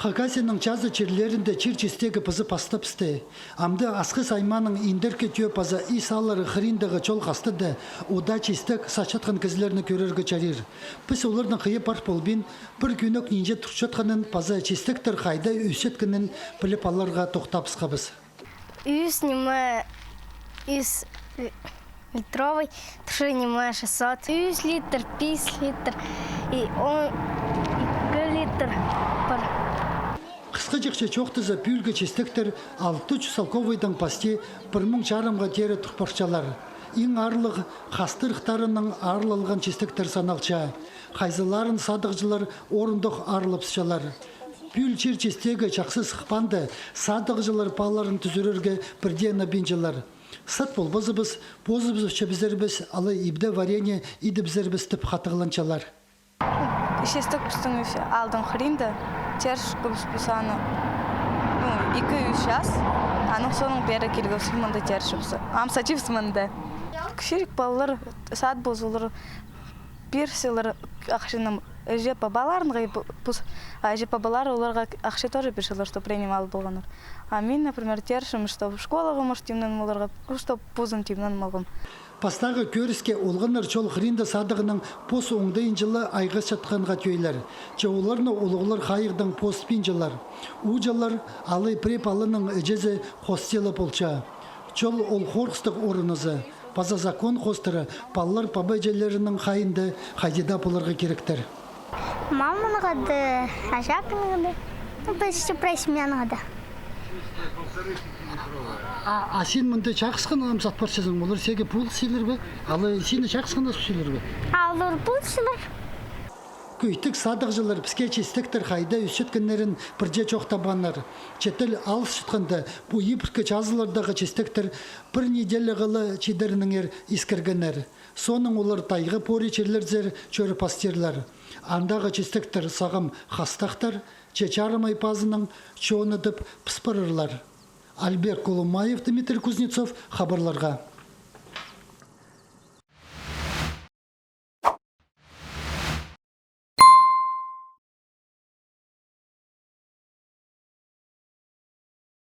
Хакасияның жазы черлерінде чир-чистегі пызы пастапсты. Амды асқы сайманың индерке түйе паза үй салары хыриндағы чол қастыды, ода чистік сачатқан кізлеріні көрерге чарир. Піс олардың қиы бар болбин, бір күнік нинже тұрчатқанын паза чистіктір қайда үйсеткінің біліп аларға тоқтапысқабыз. Үй снимаю из литровой, снимаю 600. Үй литр, 5 литр и 2 литр бар. Қысқы жықшы чоқтызы пүлгі чистіктір 600 салковайдан пасте 1000 жарымға тері тұрпарчалар. Ең арлығы қастырықтарының арлылған чистіктір саналча. Қайзыларын садықжылар орындық арлыпсчалар. Пүл чир чистегі жақсы сықпанды садықжылар паларын түзірерге бірден абинжылар. Сат болбазыбыз, бозыбыз өшебізербіз, алы ибді варенье идібізербіз тіп қатығыланчалар. Шестік пүстің алдың хринді, терш көбіс пүсаны 2-3 жас, аның соның бәрі келгісі мұнда тершіпсі. Амсачивсі мұнда. Кішерік балалар, сад бозылыр, берсілер ақшының әже бабаларын әже бабалар оларға ақша тоже бершілер, что принимал болғаныр. А мен, например, тершім, что в школаға мұш тимнен оларға, что пузым тимнен молғым. Пастағы көріске олғыныр чол хринда садығының пос оңдайын жылы айға шатқанға түйелер. Жауларны олығылар қайырдың пос пин жылар. Ұжалар алай преп алының әжезе хостелі болча. Чол ол қорқыстық орынызы. Паза закон қостыры паллар пабайжелерінің қайынды қайдеда болырға керектер. Маманың ғады, ажақының ғады, бәсі прайсменің ғады. Сен мұнда жақсықын амсат баршасың, олар сеге пұл силер бе? Алы сені жақсықын силер бе? Алыр пұл силер. Көйтік садық жылар піске чистіктір қайда үсеткінлерін бірде жоқтабанар. Четіл алыс шытқанды бұ епіркі жазылардағы чистіктір бір неделі ғылы чедерінің искіргенер. Соның олар тайғы пори черлерзер чөрі пастерлер. Андағы чистіктір сағым қастақтар, чечарым айпазының чоныдып пыспырырлар. Альберт Колумаев, Дмитрий Кузнецов, хабарларға.